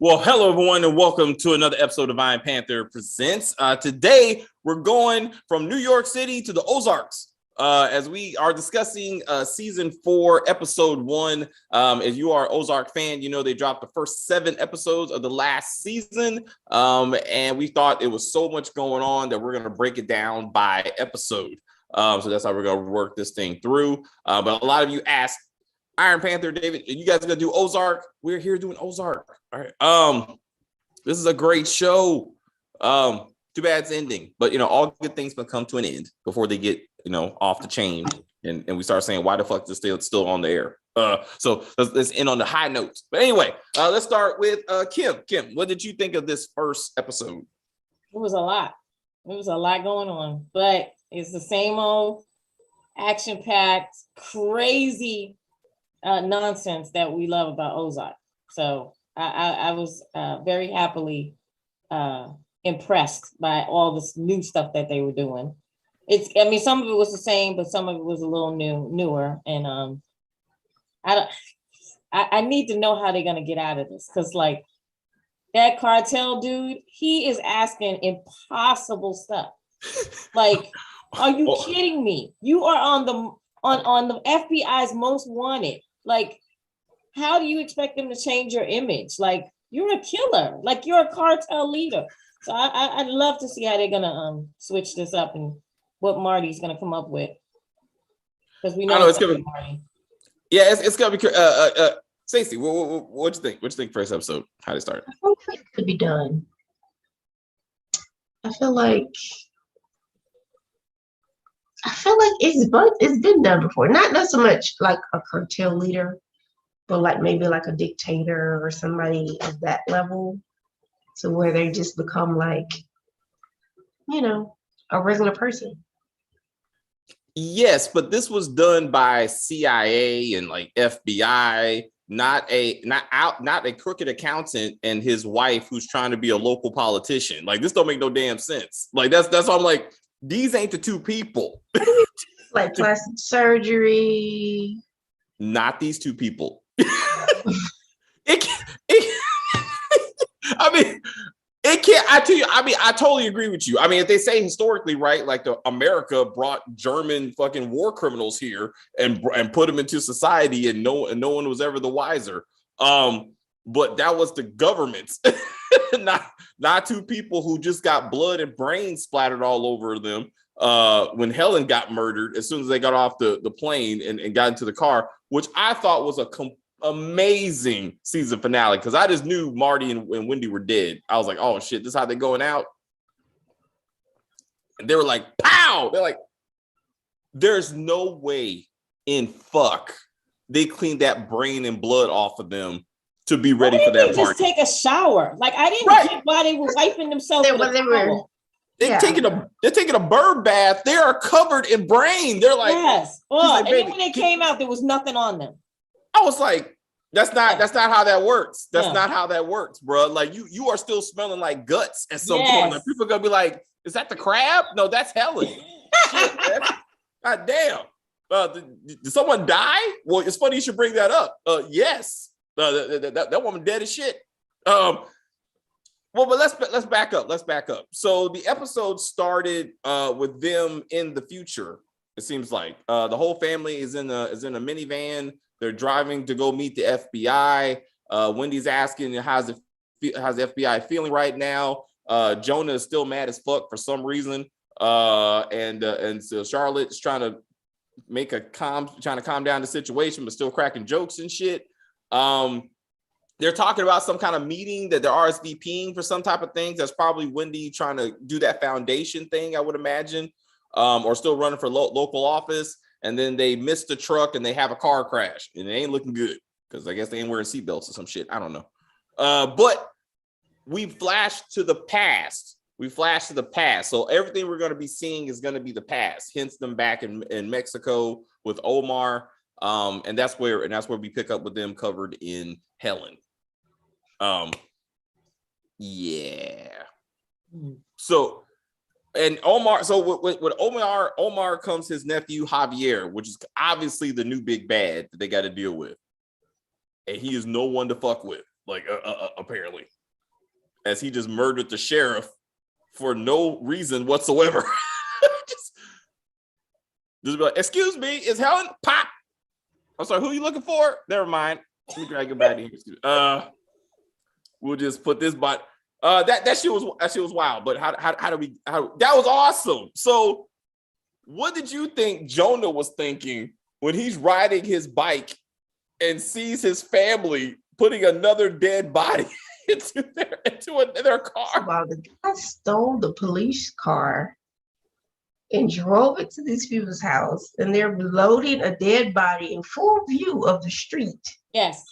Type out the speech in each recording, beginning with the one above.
Well, hello everyone, and welcome to another episode of Iron Panther Presents. Today, we're going from New York City to the Ozarks as we are discussing season 4, episode 1. If you are an Ozark fan, you know they dropped the first 7 episodes of the last season, and we thought it was so much going on that we're going to break it down by episode. So that's how we're going to work this thing through. But a lot of you asked, Iron Panther, David, you guys are gonna do Ozark? We're here doing Ozark. All right. This is a great show. Too bad it's ending, but all good things can come to an end before they get off the chain, and we start saying why the fuck is this still on the air. So let's end on the high notes. But anyway, let's start with Kim. Kim, what did you think of this first episode? It was a lot. It was a lot going on, but it's the same old action-packed, crazy nonsense that we love about Ozark. So I was very happily impressed by all this new stuff that they were doing. Some of it was the same, but some of it was a little newer. And I need to know how they're gonna get out of this, because like that cartel dude, he is asking impossible stuff. Like, are you kidding me? You are on the FBI's most wanted. Like, how do you expect them to change your image? Like, you're a killer. Like, you're a cartel leader. So I'd love to see how they're gonna switch this up and what Marty's gonna come up with, because we know it's gonna be Marty. Yeah, it's gonna be. Stacey, what you think? What you think first episode? How did it start? I hope it could be done. I feel like it's been done before. Not so much like a cartel leader, but like maybe like a dictator or somebody of that level, to where they just become like, a regular person. Yes, but this was done by CIA and like FBI, not a crooked accountant and his wife who's trying to be a local politician. Like, this don't make no damn sense. Like, that's why I'm like, these ain't the two people. Like plastic surgery. Not these two people. It can't. I tell you. I totally agree with you. If they say historically, right, like America brought German fucking war criminals here and put them into society, and no one was ever the wiser. But that was the government's, not two people who just got blood and brains splattered all over them when Helen got murdered as soon as they got off the plane and got into the car, which I thought was a amazing season finale, because I just knew Marty and Wendy were dead. I was like, oh shit, this is how they're going out. And they were like, pow! They're like, there's no way in fuck they cleaned that brain and blood off of them to be ready for that party. Just take a shower. Like, I didn't get why they were wiping themselves. They're taking a bird bath. They are covered in brain. They're like, yes. Well, and then when they came out, there was nothing on them. I was like, that's not how that works. That's not how that works, bro. Like, you are still smelling like guts at some point. Like, people are gonna be like, is that the crab? No, that's Helen. Shit, God damn. Did someone die? Well, it's funny you should bring that up. Yes. That woman dead as shit. Well, but let's back up. Let's back up. So the episode started with them in the future. It seems like the whole family is in a minivan. They're driving to go meet the FBI. Wendy's asking, how's the FBI feeling right now? Jonah is still mad as fuck for some reason. And so Charlotte's trying to calm down the situation, but still cracking jokes and shit. They're talking about some kind of meeting that they're RSVPing for some type of things. That's probably Wendy trying to do that foundation thing, I would imagine, or still running for local office. And then they missed the truck and they have a car crash, and it ain't looking good because I guess they ain't wearing seatbelts or some shit. I don't know. But we flashed to the past. So everything we're going to be seeing is going to be the past. Hence them back in Mexico with Omar. And that's where we pick up with them covered in Helen. Yeah. So, and Omar, so with Omar comes his nephew Javier, which is obviously the new big bad that they got to deal with. And he is no one to fuck with, like apparently. as he just murdered the sheriff for no reason whatsoever. just be like, excuse me, is Helen? Pop. I'm sorry, who are you looking for? Never mind. Let me drag it back in. We'll just put this bot. That shit was wild. But how that was awesome. So what did you think Jonah was thinking when he's riding his bike and sees his family putting another dead body into their car? Wow, the guy stole the police car and drove it to these people's house, and they're loading a dead body in full view of the street. Yes.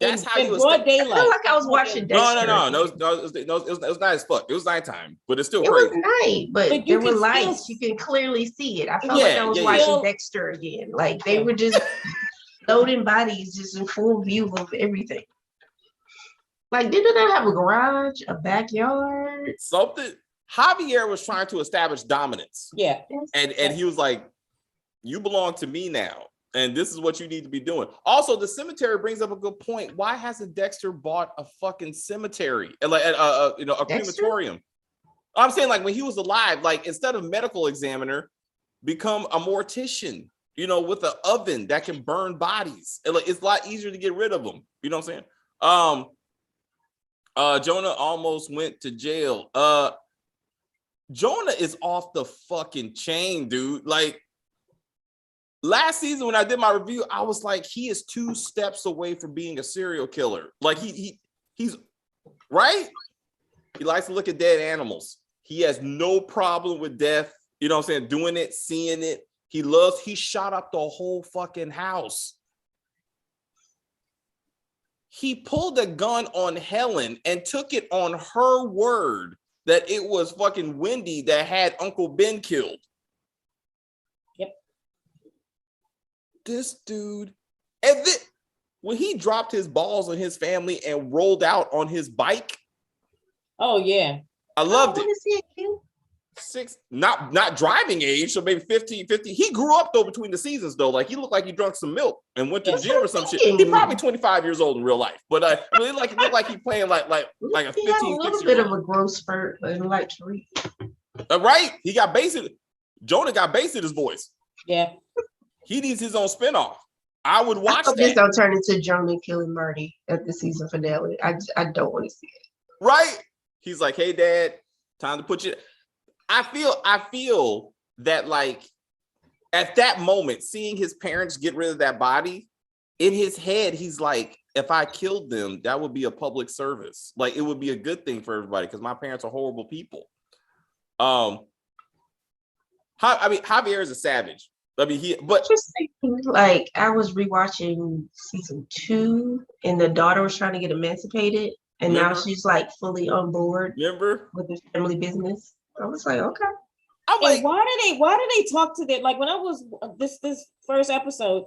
That's how you broad daylight. I feel like I was watching Dexter. No. It was night as fuck. It was nighttime, but it's still it crazy. was night, but there were lights. You can clearly see it. I felt like I was watching Dexter again. Like they were just loading bodies just in full view of everything. Like, didn't they have a garage, a backyard? Something. Javier was trying to establish dominance. Yeah. And he was like, you belong to me now. And this is what you need to be doing. Also, the cemetery brings up a good point. Why hasn't Dexter bought a fucking cemetery? Like a crematorium? I'm saying, like, when he was alive, like, instead of medical examiner, become a mortician, with an oven that can burn bodies. It's a lot easier to get rid of them. You know what I'm saying? Jonah almost went to jail. Jonah is off the fucking chain, dude. Like, last season when I did my review, I was like, he is 2 steps away from being a serial killer. Like, he's right. He likes to look at dead animals. He has no problem with death. You know what I'm saying? Doing it, seeing it. He shot up the whole fucking house. He pulled a gun on Helen and took it on her word that it was fucking Wendy that had Uncle Ben killed. Yep. This dude, and then when he dropped his balls on his family and rolled out on his bike. Oh yeah. I loved it. What is he cute? 6, not driving age, so maybe 15. He grew up though between the seasons though. Like, he looked like he drank some milk and went to the gym or some shit. He probably 25 years old in real life, but it looked like he playing like a 15, he had a little bit of a growth spurt, but like to read. Right? He got bass in. Jonah got bass in his voice. Yeah. He needs his own spinoff. I would watch that. This don't turn into Jonah killing Marty at the season finale. I don't want to see it. Right? He's like, hey, Dad, time to put you. I feel that, like, at that moment, seeing his parents get rid of that body, in his head, he's like, if I killed them, that would be a public service. Like, it would be a good thing for everybody because my parents are horrible people. Javier is a savage. Like, I was rewatching season 2, and the daughter was trying to get emancipated, and now she's like fully on board. Remember? With the family business. I was like, okay. I'm like, why do they talk to their, like, when I was this first episode,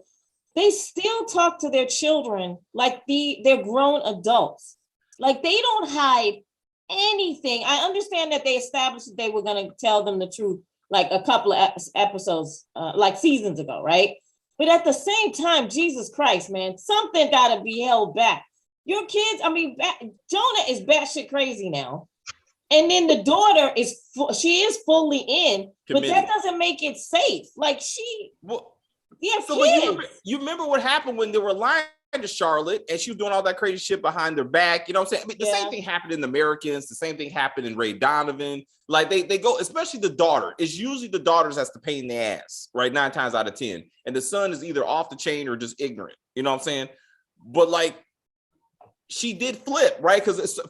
they still talk to their children like they're grown adults. Like, they don't hide anything. I understand that they established that they were going to tell them the truth like a couple of episodes, like seasons ago, right? But at the same time, Jesus Christ, man, something got to be held back. Your kids, Jonah is batshit crazy now. And then the daughter she is fully in, but that doesn't make it safe. Like, you remember what happened when they were lying to Charlotte and she was doing all that crazy shit behind their back. You know what I'm saying? The same thing happened in the Americans. The same thing happened in Ray Donovan. Like, they go, especially the daughter. It's usually the daughters that's the pain in the ass, right? 9 times out of 10. And the son is either off the chain or just ignorant. You know what I'm saying? But, like, she did flip, right? Because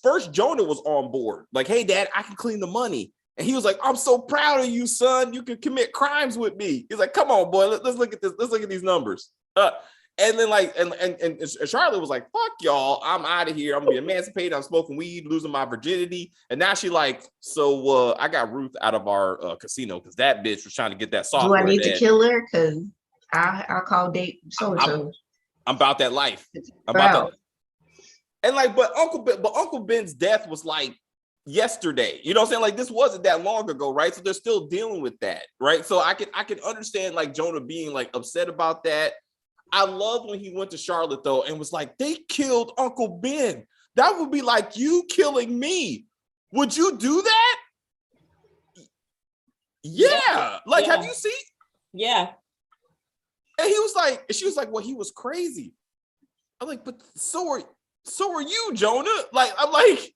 first Jonah was on board. Like, hey, Dad, I can clean the money. And he was like, I'm so proud of you, son. You can commit crimes with me. He's like, come on, boy. Let's look at this. Let's look at these numbers. And then, like, and Charlotte was like, fuck y'all. I'm out of here. I'm going to be emancipated. I'm smoking weed, losing my virginity. And now she like, so I got Ruth out of our casino because that bitch was trying to get that software. Do I need to kill her? Because I'll call date so-and-so. I'm about that life. I'm about that. And like, but Uncle Ben's death was like yesterday. You know what I'm saying? Like, this wasn't that long ago, right? So they're still dealing with that, right? So I can understand like Jonah being like upset about that. I love when he went to Charlotte though and was like, they killed Uncle Ben. That would be like you killing me. Would you do that? Yeah. Like, have you seen? Yeah. And she was like, well, he was crazy. I'm like, but so are you, Jonah? Like, I'm like,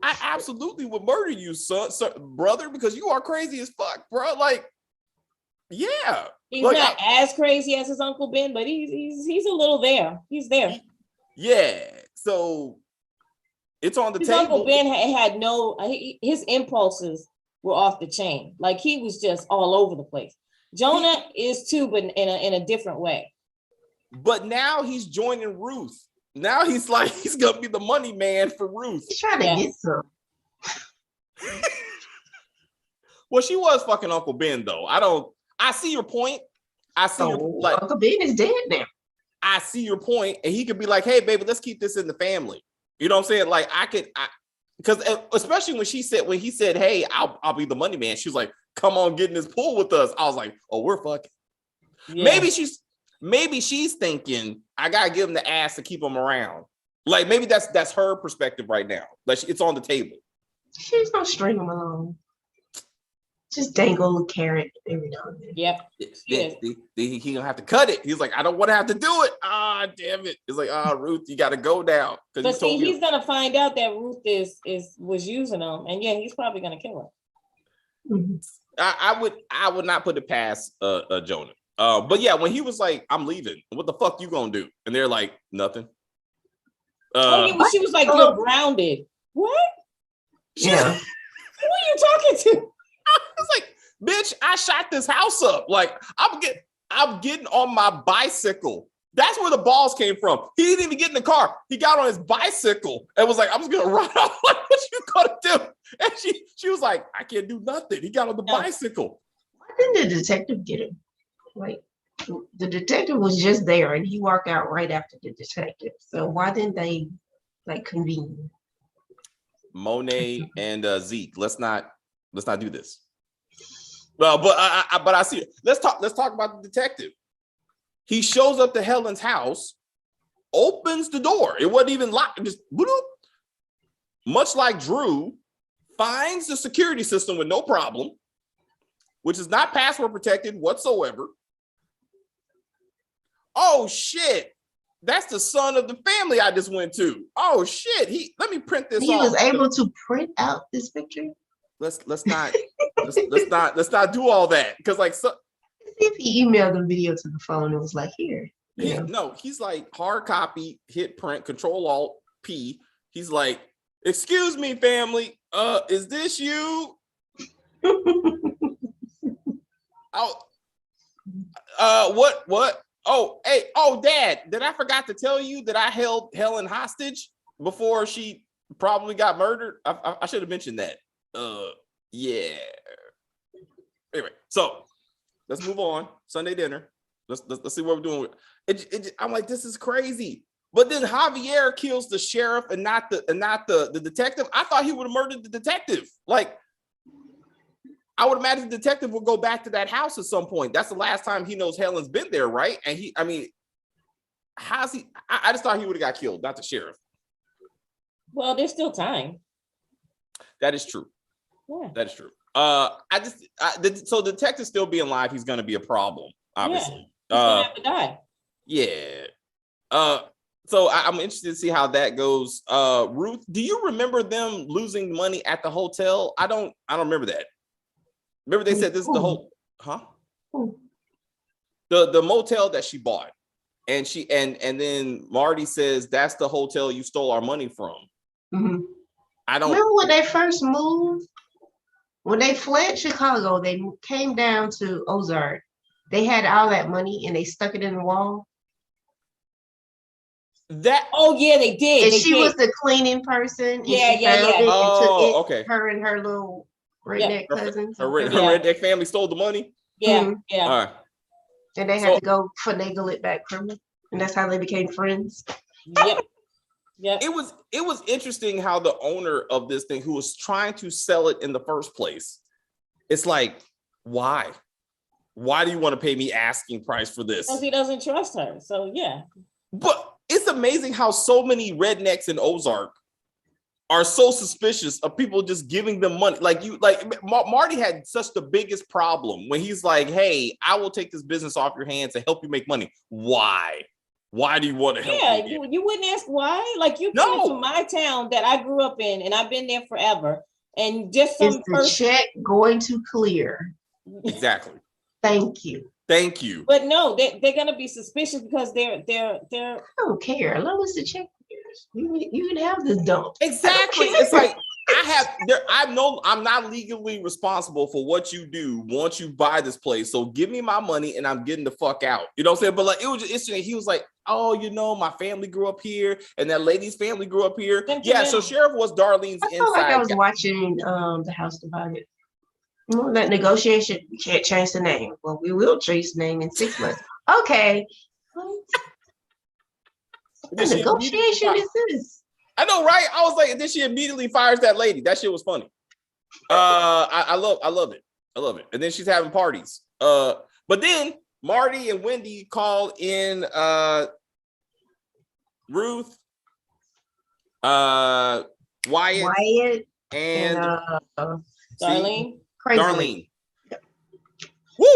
I absolutely would murder you, son, brother, because you are crazy as fuck, bro. Like, yeah. He's like, not as crazy as his Uncle Ben, but he's a little there. He's there. Yeah. So it's on the his table. Uncle Ben had no, his impulses were off the chain. Like he was just all over the place. Jonah is too, but in a different way. But now he's joining Ruth. Now he's like, he's gonna be the money man for Ruth. He's trying to get some. Well, she was fucking Uncle Ben though. I see your point. Like Uncle Ben is dead now. I see your point, and he could be like, hey, baby, let's keep this in the family. You know what I'm saying? Like because especially when he said, hey, I'll be the money man. She was like, come on, get in this pool with us. I was like, oh, we're fucking. Yeah. Maybe she's thinking, I gotta give him the ass to keep him around. Like maybe that's her perspective right now. Like it's on the table. She's gonna string him along. Just dangle a carrot every now and then. Yep. He gonna have to cut it. He's like, I don't want to have to do it. Ah, damn it. It's like, Ruth, you gotta go now. But see, he's gonna find out that Ruth was using him, and yeah, he's probably gonna kill her. Mm-hmm. I would not put it past Jonah. But yeah, when he was like, I'm leaving, what the fuck you gonna do? And they're like, nothing. She was like, you're grounded. What? Yeah. Who are you talking to? I was like, bitch, I shot this house up. Like, I'm getting on my bicycle. That's where the balls came from. He didn't even get in the car. He got on his bicycle and was like, I'm just gonna run off. Like, what you gonna do? And she was like, I can't do nothing. He got on the bicycle. Why didn't the detective get him? Like, the detective was just there and he walked out right after the detective. So why didn't they like convene? Monet and Zeke, let's not do this. Well, but I see it. Let's talk about the detective. He shows up to Helen's house, opens the door. It wasn't even locked. Just boop. Much like Drew, finds the security system with no problem, which is not password protected whatsoever. Oh shit. That's the son of the family I just went to. Oh shit. Let me print this. He was able to print out this picture. Let's not do all that. Because like if he emailed the video to the phone, it was like here. No, he's like hard copy, hit print, Control Alt P. He's like, excuse me, family. Is this you? What? Oh, hey, Dad, did I forgot to tell you that I held Helen hostage before she probably got murdered? I should have mentioned that. Yeah. Anyway, so let's move on. Sunday dinner. Let's see what we're doing. I'm like, this is crazy. But then Javier kills the sheriff and not the detective. I thought he would have murdered the detective. Like, I would imagine the detective will go back to that house at some point. That's the last time he knows Helen's been there, right? And how's he? I just thought he would have got killed, not the sheriff. Well, there's still time. That is true. Yeah. That is true. So the detective still being alive, he's going to be a problem, obviously. Yeah. He's going to have to die. Yeah. So I'm interested to see how that goes. Ruth, do you remember them losing money at the hotel? I don't remember that. Remember they said this is the whole, huh? The motel that she bought, and then Marty says that's the hotel you stole our money from. Mm-hmm. I don't remember when they first moved. When they fled Chicago, they came down to Ozark. They had all that money and they stuck it in the wall. Yeah, they did. And she was the cleaning person. And yeah. Okay. Her and her little redneck cousins. Her redneck family stole the money. Yeah, mm-hmm. Yeah. All right. And they had to go finagle it back from them, and that's how they became friends. Yep. Yeah. It was interesting how the owner of this thing, who was trying to sell it in the first place, it's like, why? Why do you want to pay me asking price for this? Because he doesn't trust her. So yeah. But it's amazing how so many rednecks in Ozark are so suspicious of people just giving them money. Like Marty had such the biggest problem when he's like, hey, I will take this business off your hands to help you make money. Why? Why do you want to help me? You wouldn't ask why? Like you came to my town that I grew up in and I've been there forever. And just some check going to clear. Exactly. Thank you. But no, they're gonna be suspicious because they're. I don't care. As long as the check clears, you can have this dump. Exactly. It's like I'm not legally responsible for what you do once you buy this place. So give me my money and I'm getting the fuck out. You know what I'm saying? But like it was just interesting. He was like, oh, my family grew up here and that lady's family grew up here. Yeah. So Sheriff was Darlene's inside. I felt like I was watching The House Divided. That negotiation, we can't change the name. Well, we will change the name in 6 months. Okay. The negotiation is this. I know, right? I was like, and then she immediately fires that lady. That shit was funny. I love it. And then she's having parties. But then Marty and Wendy call in Ruth, Wyatt, and Darlene. Darlene. Woo!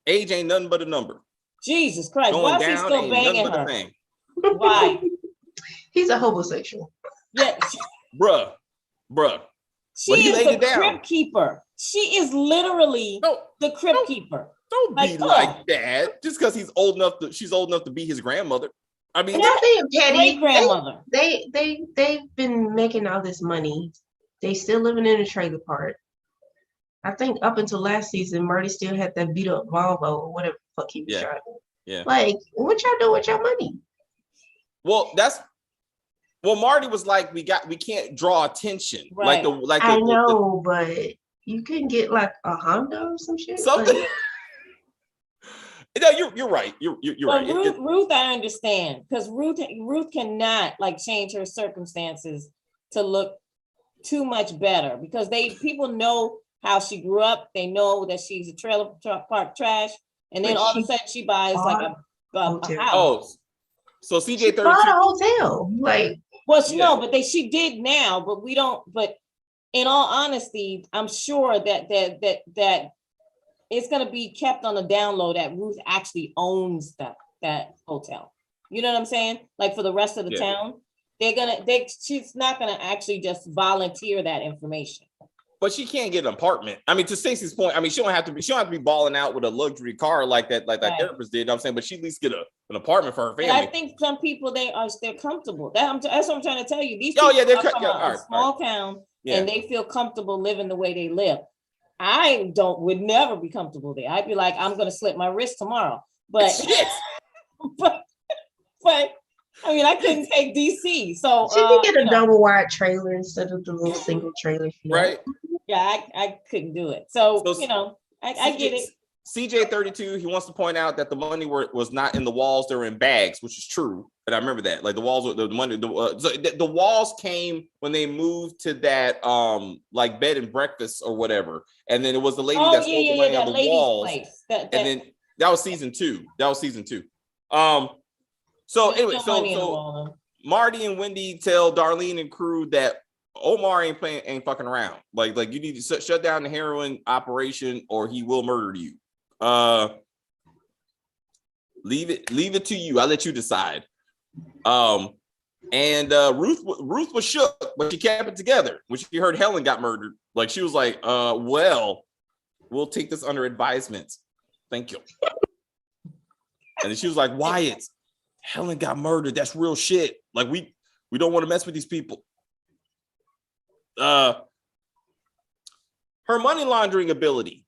Age ain't nothing but a number. Jesus Christ. Why is he still banging her? Why? He's a homosexual. Yeah. Bruh. She is the crypt keeper. She is literally the crypt keeper. Don't be like that. Just because she's old enough to be his grandmother. I mean, not being petty. Great grandmother. They've been making all this money. They still living in a trailer park. I think up until last season, Marty still had that beat up Volvo or whatever the fuck he was driving. Yeah. Like, what y'all doing with your money? Well, Marty was like, we can't draw attention. Right. I know, but you can get like a Honda or some shit. Something. No, you're right. You're right. Ruth, I understand because Ruth cannot like change her circumstances to look too much better because people know how she grew up. They know that she's a trailer park trash, and then all of a sudden she buys like a house. Oh, so CJ32 bought a hotel. Like, but she did now, but we don't. But in all honesty, I'm sure that it's going to be kept on the down low that Ruth actually owns that hotel. You know what I'm saying? Like for the rest of the town, she's not gonna actually just volunteer that information. But she can't get an apartment. I mean, to Stacey's point, I mean, she don't have to be balling out with a luxury car like that therapist did. You know what I'm saying, but she at least get an apartment for her family. And I think some people they're comfortable. That's what I'm trying to tell you. These people are from a small town and they feel comfortable living the way they live. I would never be comfortable there. I'd be like, I'm gonna slip my wrist tomorrow. But but I mean, I couldn't take DC. So she could get a double wide trailer instead of the little single trailer. Right. Yeah, I couldn't do it. So I get it. CJ32, he wants to point out that the money was not in the walls; they were in bags, which is true. And I remember that, like the walls, the money, the walls came when they moved to that like bed and breakfast or whatever. And then it was the lady that stole the money on the walls. And then that was season 2. So anyway, so Marty and Wendy tell Darlene and crew that Omar ain't fucking around. Like you need to shut down the heroin operation or he will murder you. Leave it to you. I'll let you decide. And Ruth was shook, but she kept it together when she heard Helen got murdered. Like she was like, well, we'll take this under advisement. Thank you. And then she was like, Wyatt, Helen got murdered. That's real shit. Like we don't want to mess with these people. Her money laundering ability,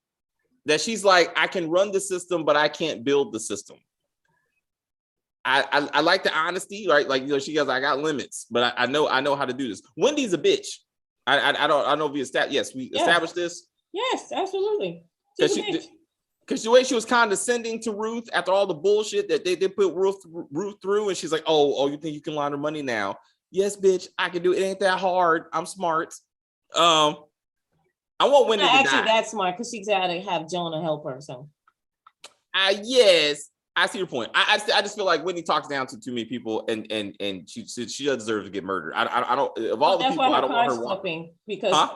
that she's like, I can run the system, but I can't build the system. I like the honesty, right? Like, she goes, I got limits, but I know how to do this. Wendy's a bitch. I don't know if we established this. Yes, absolutely. Because the way she was condescending to Ruth after all the bullshit that they put Ruth through, and she's like, oh, you think you can launder money now? Yes, bitch, I can do it. It ain't that hard. I'm smart. I want Wendy to die. Actually, that's smart because she's got to have Jonah help her. So Yes, I see your point. I just feel like Whitney talks down to too many people, and she deserves to get murdered. I don't, of all the people, I don't want her flipping because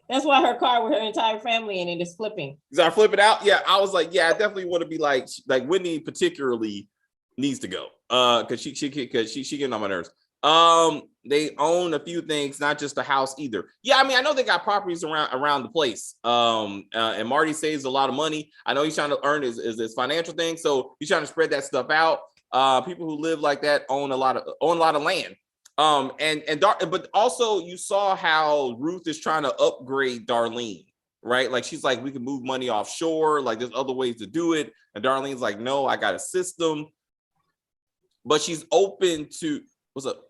that's why her car with her entire family in it is flipping. Is I flip it out? Yeah, I was like, yeah, I definitely want to be like Whitney particularly needs to go because she getting on my nerves. They own a few things, not just the house either. Yeah, I mean, I know they got properties around the place. And Marty saves a lot of money. I know he's trying to earn his financial thing, so he's trying to spread that stuff out. People who live like that own a lot of land. But also you saw how Ruth is trying to upgrade Darlene, right? Like she's like, we can move money offshore. Like there's other ways to do it. And Darlene's like, no, I got a system. But she's open to what's up.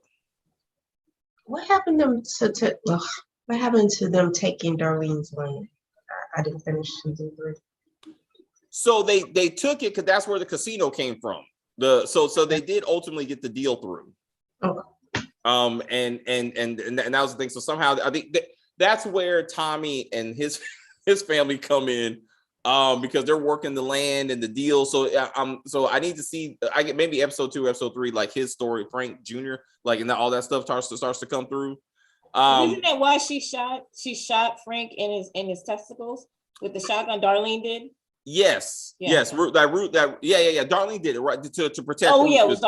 What happened what happened to them taking Darlene's land? I didn't finish the word. So they took it because that's where the casino came from. So they did ultimately get the deal through. Oh. And that was the thing. So somehow I think that's where Tommy and his family come in, because they're working the land and the deal. So I need to see. I get maybe episode 2, episode 3, like his story, Frank Jr., like, and all that stuff starts to come through. Isn't that why she shot Frank in his testicles with the shotgun? Darlene did. Yes. Ruth. Darlene did it right to protect. Oh yeah, it was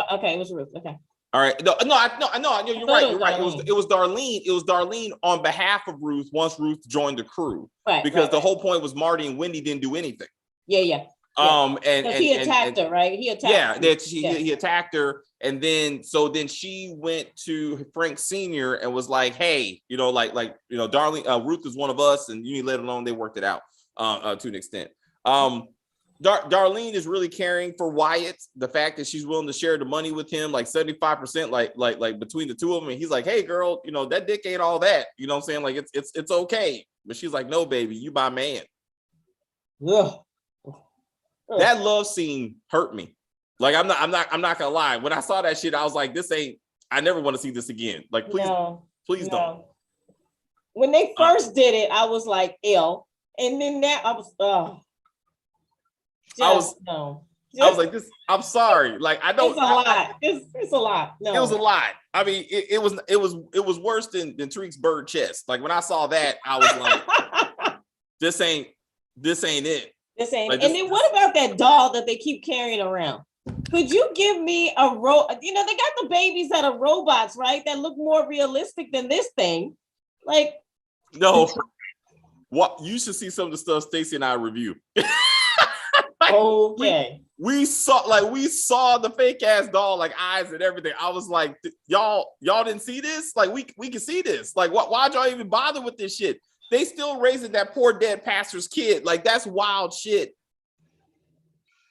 Ruth. Okay. All right. No, you're right. You're right. It was Darlene. It was Darlene on behalf of Ruth once Ruth joined the crew. Right. Because the whole point was Marty and Wendy didn't do anything. Yeah. And he attacked her, right? He attacked. Yeah, he attacked her, and then she went to Frank Sr. and was like, "Hey, Darlene, Ruth is one of us, and you need to let it alone." They worked it out to an extent. Darlene is really caring for Wyatt. The fact that she's willing to share the money with him, like 75%, like between the two of them. And he's like, "Hey, girl, that dick ain't all that." You know what I'm saying? Like it's okay. But she's like, "No, baby, you my man." Ugh. That love scene hurt me. Like I'm not gonna lie. When I saw that shit, I was like, I never want to see this again. Like, please don't. When they first did it, I was like, ill. And then that I was I was like, this. I'm sorry. Like, I don't. It's a lot. It's a lot. No. It was a lot. I mean, it was worse than Tariq's bird chest. Like when I saw that, I was like, this ain't it. This ain't. Like, and then what about that doll that they keep carrying around? Could you give me a they got the babies that are robots, right? That look more realistic than this thing. Like, no. What you should see some of the stuff Stacey and I review. Okay. We saw the fake ass doll, like eyes and everything. I was like, y'all didn't see this? Like we can see this. Like why'd y'all even bother with this shit? They still raising that poor dead pastor's kid. Like that's wild shit.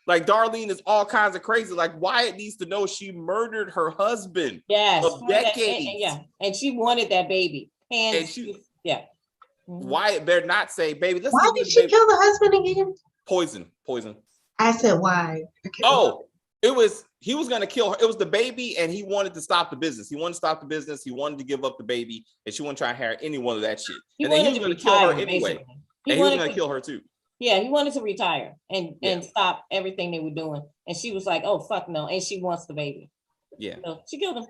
Like Darlene is all kinds of crazy. Like Wyatt needs to know she murdered her husband. Yes. Of decades. And she wanted that baby. And she. Wyatt better not say, baby. Why did she kill the husband again? Poison. I said why. He was gonna kill her. It was the baby, and he wanted to stop the business. He wanted to give up the baby, and she wouldn't try to hire any one of that shit. And then he was gonna kill her anyway. And he was gonna kill her too. Yeah, he wanted to retire and stop everything they were doing. And she was like, "Oh fuck no!" And she wants the baby. Yeah, so she killed him.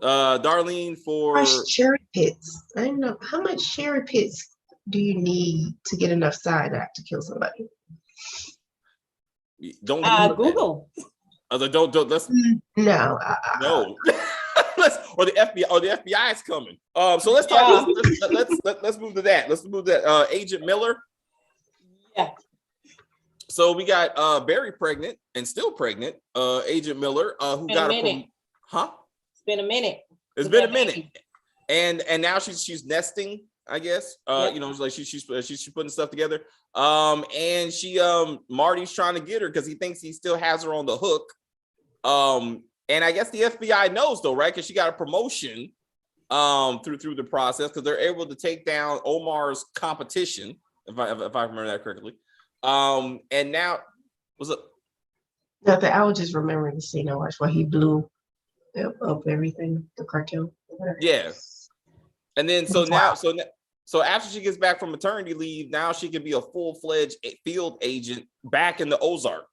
Darlene for cherry pits. I don't know how much cherry pits do you need to get enough cyanide to kill somebody. Don't Google. Don't let's no. Or the FBI is coming. So let's talk. Let's move to that. Let's move to that. Agent Miller. Yeah. So we got Barry pregnant and still pregnant. Agent Miller, who got a huh? It's been a minute. It's been a minute, and now she's nesting. I guess like she's putting stuff together. And she Marty's trying to get her because he thinks he still has her on the hook. And I guess the FBI knows though, right? Because she got a promotion through the process because they're able to take down Omar's competition, if I remember that correctly. And now what's up? Nothing. I was just remembering the scene I watched where he blew up everything, the cartel. Yeah. And then so after she gets back from maternity leave, now she can be a full-fledged field agent back in the Ozark.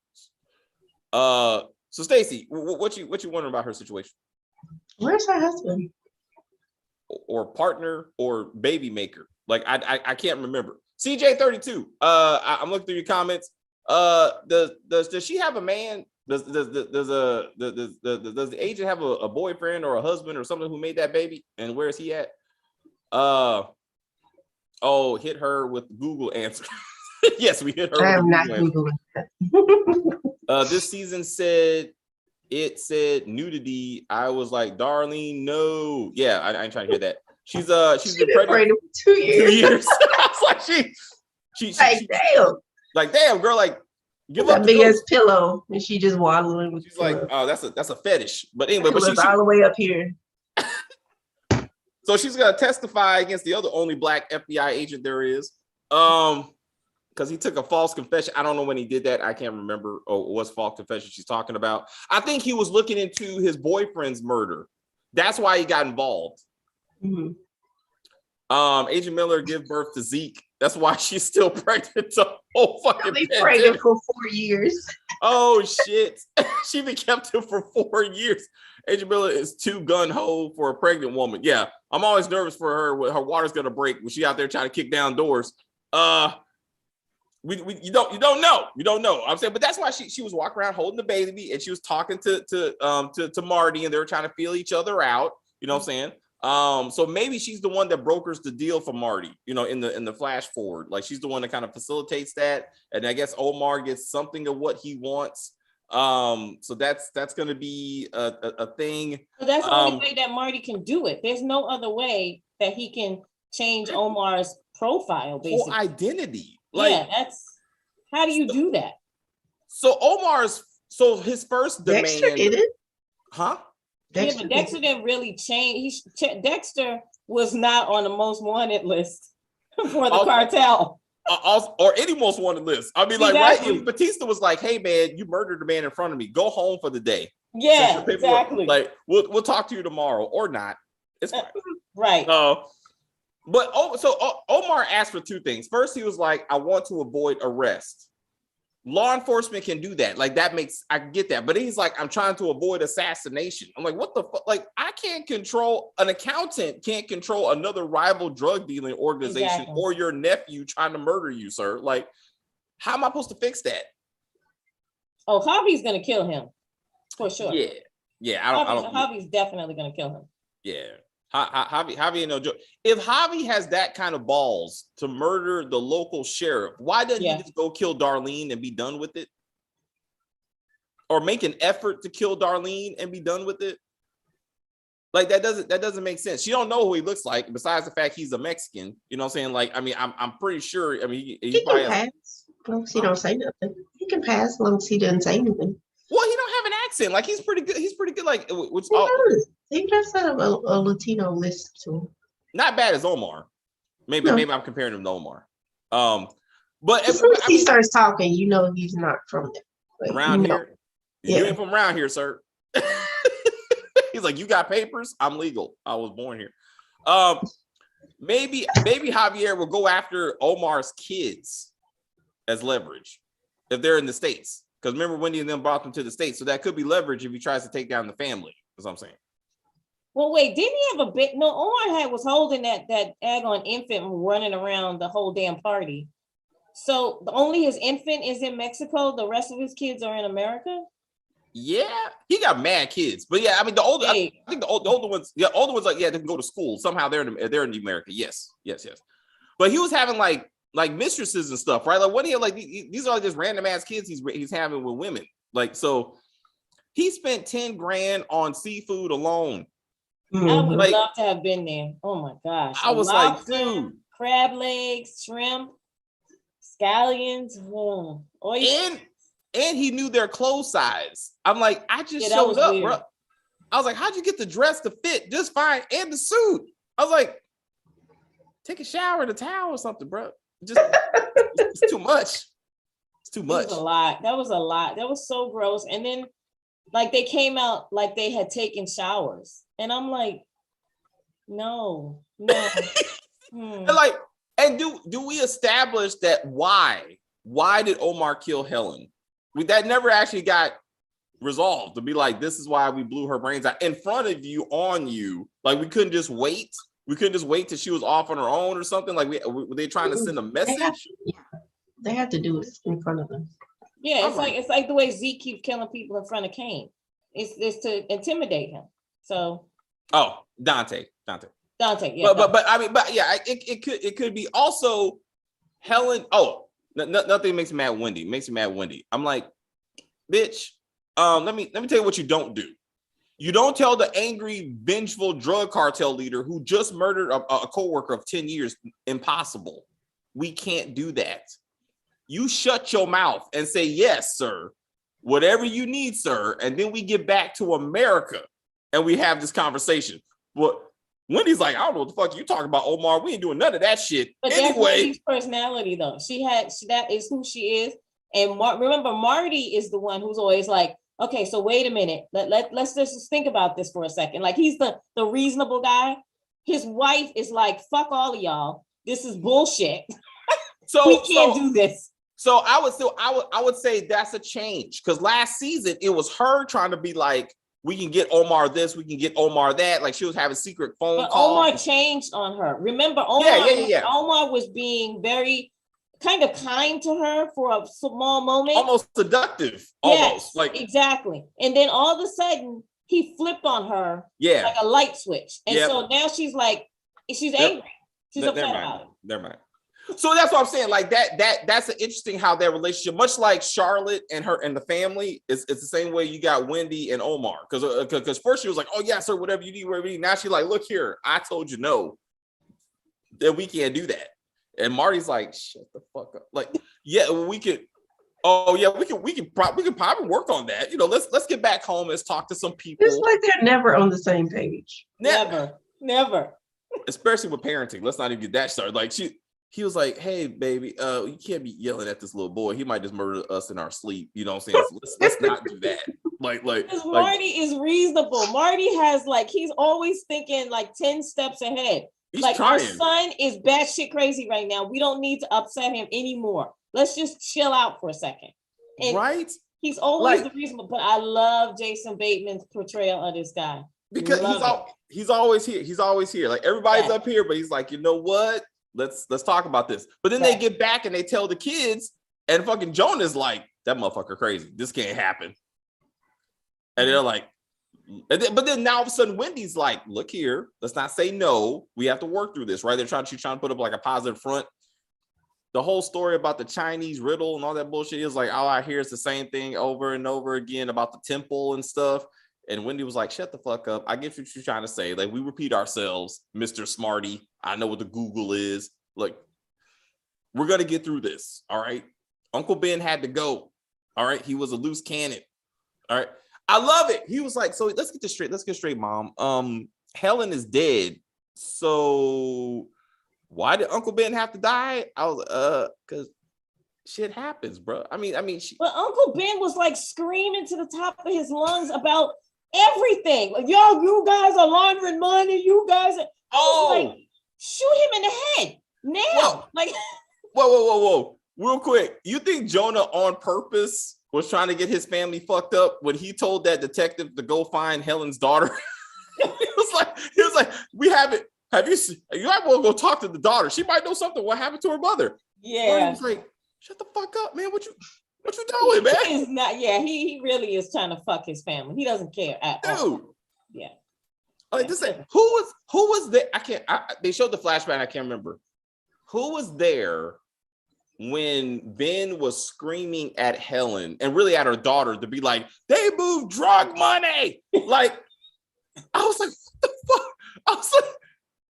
So Stacey, what you wondering about her situation? Where's her husband? Or partner or baby maker? Like I can't remember. CJ32. I'm looking through your comments. Does she have a man? Does the agent have a boyfriend or a husband or something who made that baby? And where is he at? Hit her with Google answer. Yes, we hit her. I am not Googling. This season said nudity. I was like, Darlene, no. Yeah, I ain't trying to hear that. She's been pregnant for 2 years. 2 years. It's like she damn. Like damn, girl, like give that up big ass pillow, and she just waddling with. She's like, oh, that's a fetish. But anyway, but she's all the way up here. So she's gonna testify against the other only black FBI agent there is. Because he took a false confession. I don't know when he did that. I can't remember. Oh, what's false confession she's talking about? I think he was looking into his boyfriend's murder. That's why he got involved. Mm-hmm. Agent Miller gave birth to Zeke. That's why she's still pregnant. The whole fucking pregnant for 4 years. Oh shit! She been kept him for 4 years. Agent Miller is too gun ho for a pregnant woman. Yeah, I'm always nervous for her when her water's gonna break when she out there trying to kick down doors. You don't know. I'm saying, but that's why she was walking around holding the baby and she was talking to Marty and they were trying to feel each other out. You know what I'm saying? So maybe she's the one that brokers the deal for Marty. You know, in the flash forward, like she's the one that kind of facilitates that. And I guess Omar gets something of what he wants. So that's going to be a thing. So that's the only way that Marty can do it. There's no other way that he can change Omar's profile, basically. Or identity. Like, yeah, that's how do you do that? So his first demand. Dexter did it, huh? Yeah, but Dexter didn't really change. Dexter was not on the most wanted list for the cartel. Or any most wanted list. I mean, like, exactly. Right? Batista was like, "Hey, man, you murdered a man in front of me. Go home for the day." Yeah, exactly. Like, we'll talk to you tomorrow or not. It's fine. Right. But Omar asked for two things. First, he was like, I want to avoid arrest. Law enforcement can do that. Like, I get that. But he's like, I'm trying to avoid assassination. I'm like, what the fuck? Like, an accountant can't control another rival drug dealing organization or your nephew trying to murder you, sir. Like, how am I supposed to fix that? Oh, Javi's going to kill him. For sure. Yeah. Yeah. Javi's definitely going to kill him. Yeah. Javi, no joke. If Javi has that kind of balls to murder the local sheriff, why doesn't he just go kill Darlene and be done with it? Or make an effort to kill Darlene and be done with it? Like that doesn't make sense. She don't know who he looks like, besides the fact he's a Mexican. You know what I'm saying? Like, I mean, I'm pretty sure. I mean, he can pass as long as he don't say nothing. He can pass as long as he doesn't say anything. Well, he don't have an accent. Like, he's pretty good. He's pretty good. Like, he does have a Latino list too. Not bad as Omar. Maybe I'm comparing him to Omar. But as soon as he starts talking, you know he's not from there. Like, around here. You ain't from around here, sir. He's like, you got papers? I'm legal. I was born here. Maybe Javier will go after Omar's kids as leverage if they're in the States. Because remember, Wendy and them brought them to the States. So that could be leverage if he tries to take down the family. That's what I'm saying. Well, wait, didn't he have a bit? No, Omar was holding that daggone infant running around the whole damn party. So only his infant is in Mexico. The rest of his kids are in America. Yeah, he got mad kids. But yeah, I mean, I think the older ones, like, they can go to school. Somehow they're in America. Yes. But he was having like mistresses and stuff, right? Like, what he like? These are like just random ass kids he's having with women. Like, so he spent $10,000 on seafood alone. I would love to have been there. Oh my gosh! I was lobster, like, dude, crab legs, shrimp, scallions, and he knew their clothes size. I'm like, I just showed up, weird. Bro. I was like, how'd you get the dress to fit just fine and the suit? I was like, take a shower in a towel or something, bro. It's too much. It's too much. That was a lot. That was so gross. And then, like, they came out like they had taken showers, and I'm like, no. And do we establish that why did Omar kill Helen? That never actually got resolved to be like, this is why we blew her brains out in front of you, on you. Like, we couldn't just wait. We couldn't just wait till she was off on her own or something. Like, were they trying to send a message? They have to do it in front of them. Yeah, it's like the way Zeke keeps killing people in front of Kane. It's to intimidate him. So. Oh, Dante. Yeah. But yeah, it could be also Helen. Oh, nothing makes me mad. Wendy. I'm like, bitch. Let me tell you what you don't do. You don't tell the angry, vengeful drug cartel leader who just murdered a coworker of 10 years. Impossible. We can't do that. You shut your mouth and say, yes, sir. Whatever you need, sir. And then we get back to America and we have this conversation. But Wendy's like, I don't know what the fuck you talking about, Omar. We ain't doing none of that shit. But anyway, that's Wendy's personality, though. That is who she is. And remember, Marty is the one who's always like, okay, so wait a minute. Let's just think about this for a second. Like, he's the reasonable guy. His wife is like, fuck all of y'all. This is bullshit. So we can't do this. So I would say that's a change, because last season it was her trying to be like, we can get Omar this, we can get Omar that. Like, she was having secret phone calls. Omar changed on her. Remember, Omar was being very kind of kind to her for a small moment. Almost seductive. Yes, like exactly. And then all of a sudden he flipped on her like a light switch. And so now she's like, she's angry. She's upset about it. Never mind. So that's what I'm saying. Like that's an interesting how that relationship, much like Charlotte and her and the family, it's the same way you got Wendy and Omar. Because first she was like, oh yeah, sir, whatever you need. Now she's like, look here, I told you no, that we can't do that. And Marty's like, shut the fuck up. Like, yeah, we could. Oh yeah, we can probably work on that. You know, let's get back home. Let's talk to some people. It's like they're never on the same page. Never. Especially with parenting. Let's not even get that started. Like he was like, hey, baby, you can't be yelling at this little boy. He might just murder us in our sleep. You know what I'm saying? So let's not do that. Like Marty is reasonable. Marty has he's always thinking 10 steps ahead. He's like, trying. Our son is batshit crazy right now. We don't need to upset him anymore. Let's just chill out for a second. And right? He's always the reasonable, but I love Jason Bateman's portrayal of this guy. Because he's always here. He's always here. Like, everybody's up here, but he's like, you know what? Let's talk about this. But then they get back and they tell the kids, and fucking Jonah's like, that motherfucker crazy. This can't happen. And they're like, but then now all of a sudden Wendy's like, look here, let's not say no. We have to work through this, right? She's trying to put up like a positive front. The whole story about the Chinese riddle and all that bullshit is like, all I hear is the same thing over and over again about the temple and stuff. And Wendy was like, shut the fuck up. I get what you're trying to say. Like, we repeat ourselves, Mr. Smarty. I know what the Google is. Like, we're going to get through this. All right. Uncle Ben had to go. All right. He was a loose cannon. All right. I love it. He was like, so let's get this straight. Let's get straight, Mom. Helen is dead. So why did Uncle Ben have to die? I was, because shit happens, bro. I mean, but Uncle Ben was screaming to the top of his lungs about everything. Like, yo, you guys are laundering money. You guys are shoot him in the head now. Whoa. Real quick. You think Jonah on purpose was trying to get his family fucked up when he told that detective to go find Helen's daughter? he was like, we have it. Have you seen? You might want to go talk to the daughter. She might know something. What happened to her mother? Yeah. He was like, shut the fuck up, man. What you doing, man? He is not. Yeah, he really is trying to fuck his family. He doesn't care at all. Yeah. Like, this thing, who was there? They showed the flashback. I can't remember who was there when Ben was screaming at Helen and really at her daughter to be like, they moved drug money. Like, I was like, what the fuck? I was like,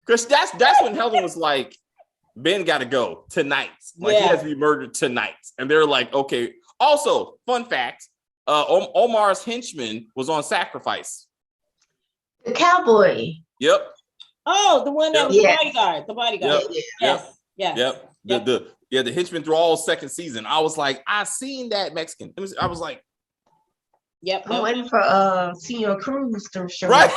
because that's when Helen was like, Ben got to go tonight. Like, he has to be murdered tonight. And they're like, okay. Also, fun fact, Omar's henchman was on sacrifice. The cowboy. Yep. Oh, the one that was the bodyguard. Yep. The henchman through all second season. I was like, I seen that Mexican. I was like, yep. I'm waiting for Senor Cruz to show up. Right.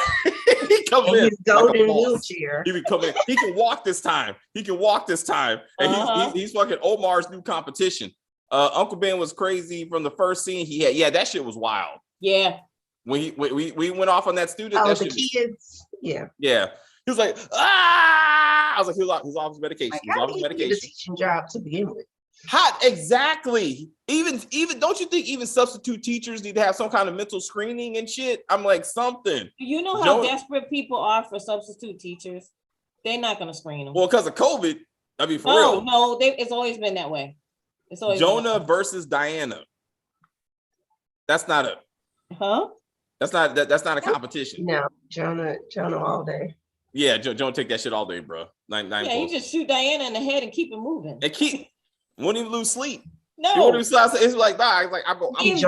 He comes in his golden wheelchair. He come in. He can walk this time. And he's fucking Omar's new competition. Uncle Ben was crazy from the first scene he had. Yeah, that shit was wild. Yeah. When we went off on that student. Oh, that the kids. Yeah. Yeah. He was like, ah! I was like, he was off his medication. Like, he was off his medication. Get a teaching job to begin with. Hot, exactly. Even don't you think even substitute teachers need to have some kind of mental screening and shit? I'm like, something. You know how desperate people are for substitute teachers? They're not gonna screen them. Well, because of COVID. I mean, for real. No, it's always been that way. It's always Jonah versus Diana. That's not a That's not a competition. No, Jonah all day. Yeah, Jonah take that shit all day, bro. You just shoot Diana in the head and keep it moving. And won't even lose sleep. No, it's like, nah. It's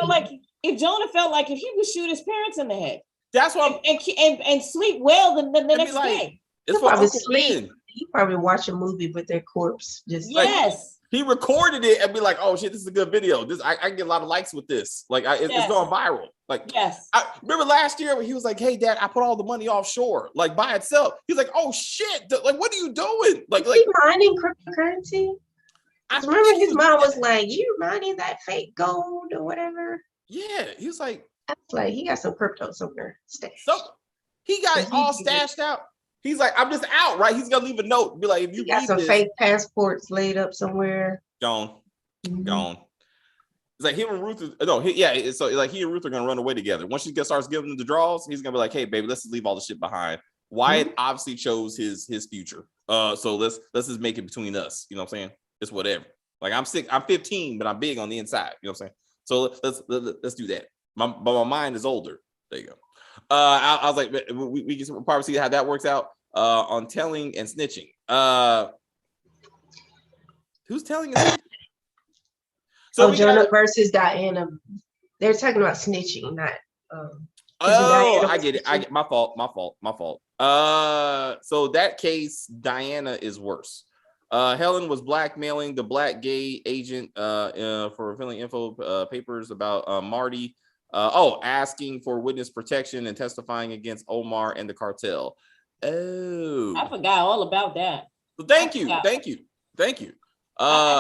like if Jonah felt like if he would shoot his parents in the head, that's why and sleep well the next day. It's probably sleep. He probably watch a movie with their corpse. Just he recorded it and be like, "Oh shit, this is a good video. This I can get a lot of likes with this. Like, it's going viral." Like, I remember last year when he was like, "Hey, Dad, I put all the money offshore, like by itself." He's like, "Oh shit, like what are you doing?" Like mining cryptocurrency. I remember his mom was like, "You mining that fake gold or whatever?" Yeah, he was like, he got some crypto somewhere stashed. So he got it all stashed out. He's like, I'm just out, right? He's gonna leave a note, be like, if you got some fake passports laid up somewhere. Gone. It's like him and Ruth. So like he and Ruth are gonna run away together. Once she starts giving them the draws, he's gonna be like, hey, baby, let's just leave all the shit behind. Wyatt obviously chose his future. So let's just make it between us. You know what I'm saying? It's whatever. Like I'm 15, but I'm big on the inside. You know what I'm saying? So let's do that. But my mind is older. There you go. I was like, we can probably see how that works out on telling and snitching. Who's telling? Jonah versus Diana. They're talking about snitching, not. I get it. My fault. So that case, Diana is worse. Helen was blackmailing the black gay agent for filling info papers about Marty. Asking for witness protection and testifying against Omar and the cartel. Oh, I forgot all about that. So thank you. I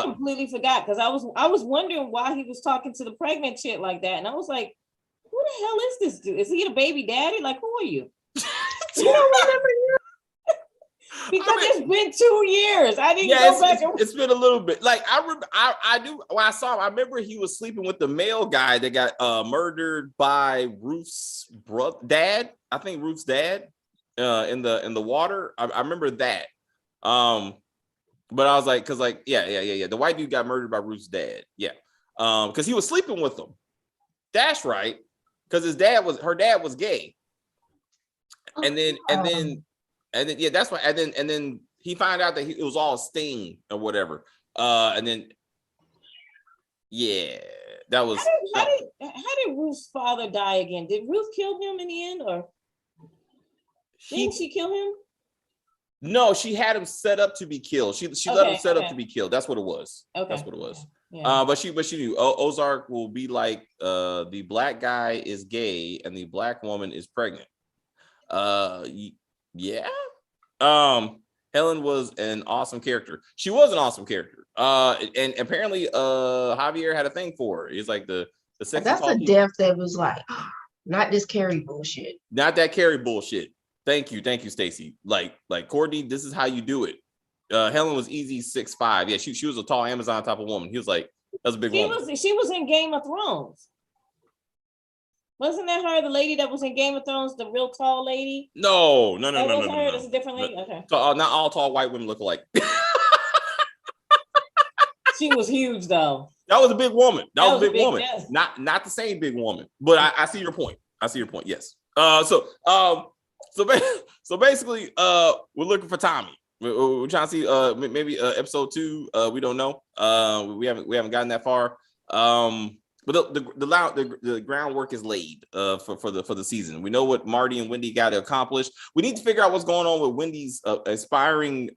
completely forgot because I was wondering why he was talking to the pregnant chick like that, and I was like, "Who the hell is this dude? Is he the baby daddy? Like, who are you?" You don't remember you? Because it's been 2 years. I didn't go back. It's been a little bit. Like I remember, I do. When I saw him, I remember he was sleeping with the male guy that got murdered by Ruth's dad. I think Ruth's dad in the water. I remember that. But I was like, because like, yeah. The white dude got murdered by Ruth's dad. Yeah. Because he was sleeping with them. That's right. Because her dad was gay. And then that's why. And then he found out that it was all a sting or whatever. And then that was. How did Ruth's father die again? Did Ruth kill him in the end, or didn't she kill him? No, she had him set up to be killed. She let him set up to be killed. That's what it was. Okay. That's what it was. Yeah. But she knew Ozark will be like the black guy is gay and the black woman is pregnant. Yeah. Helen was an awesome character. She was an awesome character. And apparently Javier had a thing for her. It's like the sex. That's a death that was like, not this Carrie bullshit. Not that Carrie bullshit. Thank you, Stacey. Like Courtney, this is how you do it. Helen was easy 6'5". Yeah, she was a tall Amazon type of woman. He was like, that was a big woman. She was in Game of Thrones. Wasn't that her, the lady that was in Game of Thrones, the real tall lady? No. That's a different lady. Okay. So, not all tall white women look alike. She was huge though. That was a big woman. That was a big woman. Yes. Not the same big woman, but I see your point. Yes. So basically, we're looking for Tommy. We're trying to see maybe episode 2. We don't know. We haven't gotten that far. But the groundwork is laid for the season. We know what Marty and Wendy got to accomplish. We need to figure out what's going on with Wendy's aspiring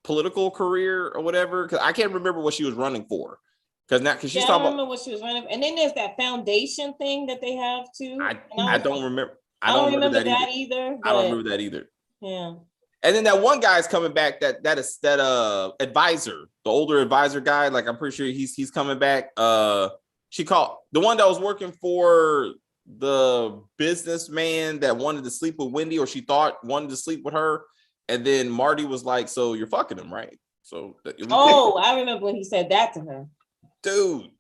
political career or whatever. Because I can't remember what she was running for. Because she's talking about what she was running. And then there's that foundation thing that they have too. I don't remember. I don't remember that either. I don't remember that either. Yeah. And then that one guy's coming back. That advisor, the older advisor guy. Like I'm pretty sure he's coming back. She called the one that was working for the businessman that wanted to sleep with Wendy, or she thought wanted to sleep with her. And then Marty was like, so you're fucking him, right? So I remember when he said that to her. Dude.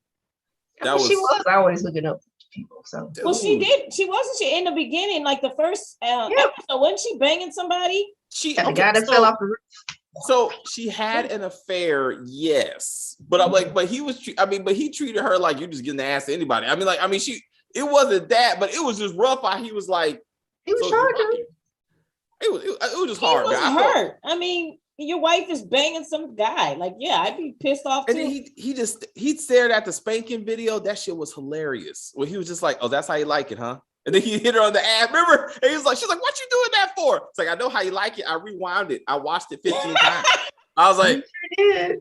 She was always hooking up with people. So well, she did. She wasn't in the beginning, like the first episode. Wasn't she banging somebody? The guy that fell off the roof. So she had an affair, yes. But I'm like, but he treated her like you just getting the ass to anybody. It wasn't that, but it was just rough how he was like. He was hard. It was just hard. He was hurt. I mean, your wife is banging some guy. Like, yeah, I'd be pissed off too. And then he stared at the spanking video. That shit was hilarious. Well, he was just like, oh, that's how you like it, huh? And then he hit her on the ass. Remember? And he was like, she's like, what you doing that for? It's like, I know how you like it. I rewound it. I watched it 15 times. I was like, it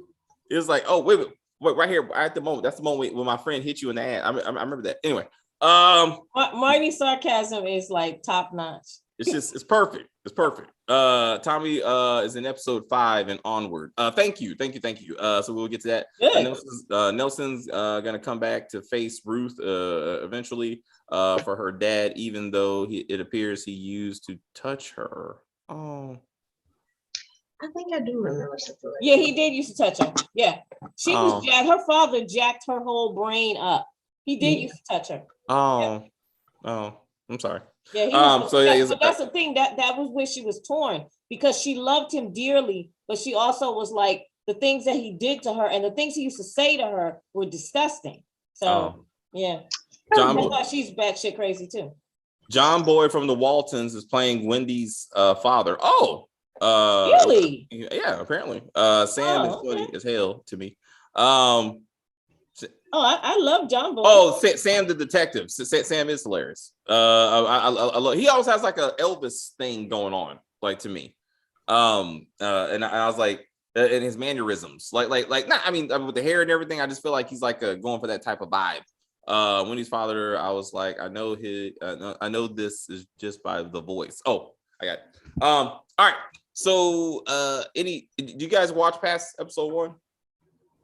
was like, oh, wait, right here at the moment. That's the moment when my friend hit you in the ass. I remember that. Anyway. Marty's sarcasm is like top notch. It's perfect. It's perfect. Tommy is in episode 5 and onward. Thank you. So we'll get to that. Nelson's gonna come back to face Ruth eventually for her dad, even though it appears he used to touch her. Oh, I think I do remember something like that. He did used to touch her. Yeah, she was jacked. Her father jacked her whole brain up. He did used to touch her. Oh, I'm sorry. Yeah, but that's the thing that was where she was torn, because she loved him dearly, but she also was like, the things that he did to her and the things he used to say to her were disgusting. So yeah, that's why she's batshit crazy too. John Boyd from the Waltons is playing Wendy's father. Oh, really? Yeah, apparently. Sam is funny as hell to me. I love John Boyd. Oh, Sam the detective. Sam is hilarious. I love. He always has like a Elvis thing going on, like to me. And I was like, and his mannerisms, like not. I mean, with the hair and everything, I just feel like he's like going for that type of vibe. Wendy's father, I was like, I know this is just by the voice. Oh, I got it. All right. So, do you guys watch past episode 1?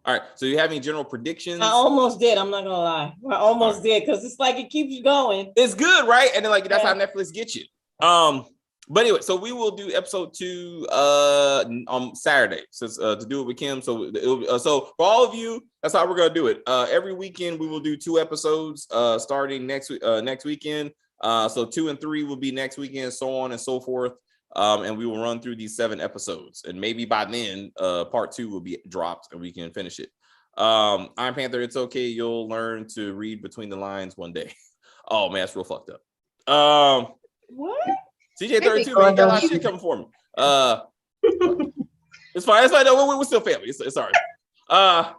All right, so you have any general predictions? I almost did. I'm not gonna lie. I almost did, because it's like it keeps you going. It's good, right? And then that's how Netflix gets you. But anyway, so we will do episode 2 on Saturday, to do it with Kim. So so for all of you, that's how we're gonna do it. Every weekend we will do 2 episodes, starting next weekend. So 2 and 3 will be next weekend, so on and so forth. And we will run through these 7 episodes, and maybe by then part 2 will be dropped and we can finish it. Iron Panther, it's okay, you'll learn to read between the lines one day. Oh man, that's real fucked up. What? CJ32, man, you got a lot of shit coming for me. It's fine. No, we're still family. It's all right.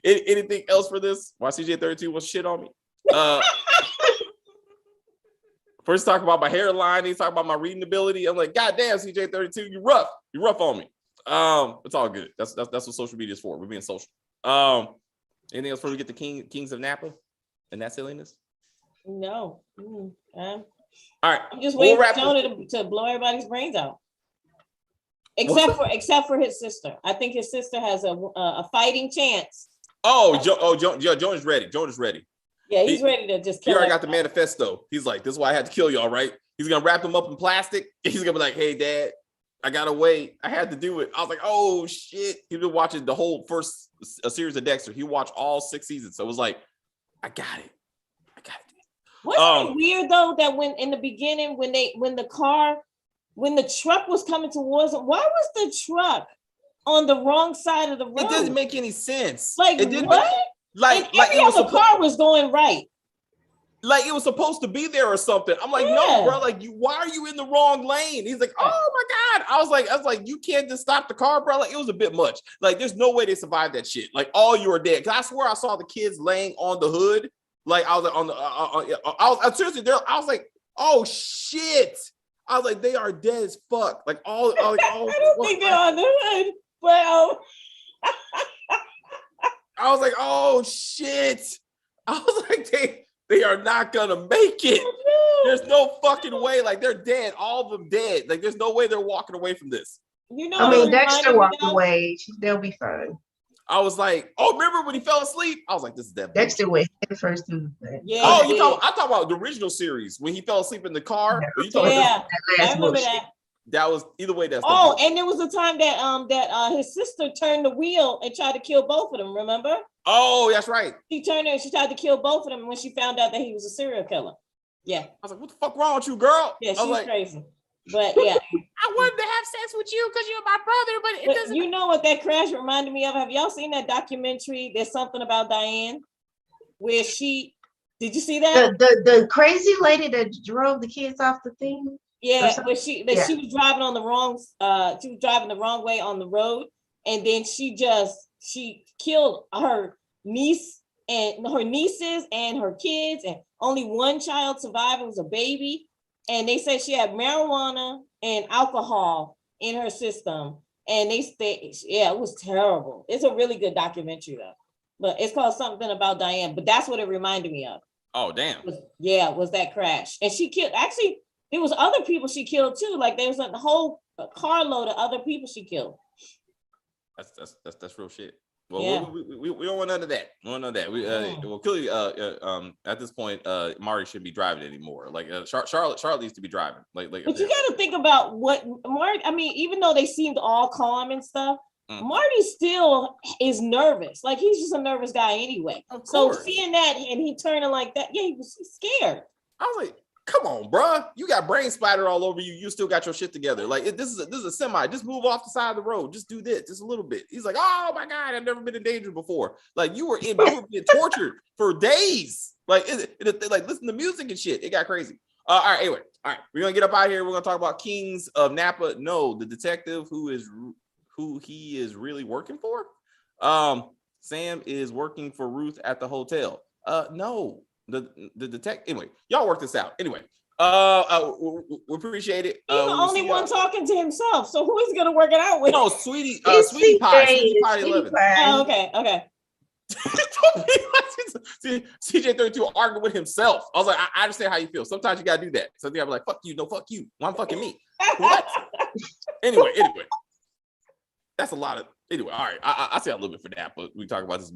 Anything else for this? Why CJ32 was shit on me? First talk about my hairline, he's talking about my reading ability. I'm like, God damn, CJ32, you rough on me. It's all good. That's what social media is for. We're being social. Anything else before we get the Kings of Napa and that silliness? No. All right. I'm just waiting for Jonah to blow everybody's brains out. Except for his sister. I think his sister has a fighting chance. Jonah's ready. Yeah, he's ready to just kill. He already got the manifesto. He's like, this is why I had to kill y'all, right? He's gonna wrap them up in plastic. He's gonna be like, hey, Dad, I gotta wait. I had to do it. I was like, oh shit. He's been watching the whole first series of Dexter. He watched all 6 seasons. So it was like, I got it. Wasn't it weird though that when in the beginning, when the truck was coming towards them, why was the truck on the wrong side of the road? It doesn't make any sense. Like it didn't what? The car was going right. Like it was supposed to be there or something. I'm like, no, bro. Like, why are you in the wrong lane? He's like, oh my God. I was like, you can't just stop the car, bro. Like, it was a bit much. Like, there's no way they survived that shit. Like, all you are dead. Cause I swear I saw the kids laying on the hood. Like, I was like seriously there. I was like, oh shit. I was like, they are dead as fuck. Like all. I don't think they're on the hood, but I was like, oh shit. I was like, they are not gonna make it. There's no fucking way. Like, they're dead. All of them dead. Like, there's no way they're walking away from this. Dexter walked away. They'll be fine. I was like, oh, remember when he fell asleep? I was like, this is that. Dexter went first through. Yeah. Oh, I talk about the original series when he fell asleep in the car. Yeah, I remember that. That was either way. That's and there was a time that his sister turned the wheel and tried to kill both of them. Remember? Oh, that's right. She tried to kill both of them when she found out that he was a serial killer. Yeah. I was like, what the fuck wrong with you, girl? Yeah, she's crazy. But yeah, I wanted to have sex with you because you're my brother, but it doesn't. You know what that crash reminded me of? Have y'all seen that documentary? There's something about Diane, where did you see that? The crazy lady that drove the kids off the thing. Yeah, but she was driving on the wrong. She was driving the wrong way on the road, and then she killed her niece and her nieces and her kids, and only one child survived. It was a baby. And they said she had marijuana and alcohol in her system. And it was terrible. It's a really good documentary though. But it's called something about Diane. But that's what it reminded me of. Oh, damn. Was that crash. And she killed, actually, there was other people she killed too. Like there was a whole carload of other people she killed. That's real shit. Well, we don't want none of that. We don't want none of that. Well, clearly, at this point, Mari shouldn't be driving anymore. Like Charlotte needs to be driving. But you got to think about what Marty. I mean, even though they seemed all calm and stuff, Marty still is nervous. Like he's just a nervous guy anyway. So seeing that and he turning like that, he was scared. I was like, come on, bruh. You got brain splatter all over you. You still got your shit together. Like this is a semi. Just move off the side of the road. Just do this, just a little bit. He's like, oh my God, I've never been in danger before. Like you were being tortured for days. Like listen to music and shit. It got crazy. All right, anyway. All right, we're gonna get up out of here. We're gonna talk about Kings of Napa. No, the detective who he is really working for. Sam is working for Ruth at the hotel. No. The detective. Anyway, y'all work this out. Anyway, we appreciate it. He's the only one talking to himself. So who is gonna work it out with? No, Sweetie Pie 11. Oh, okay. CJ32 arguing with himself. I was like, I understand how you feel. Sometimes you gotta do that. Sometimes I'm like, fuck you, no, fuck you. Well, I'm fucking me. What? Anyway, that's a lot of. Anyway, all right. I say a little bit for that, but we talk about this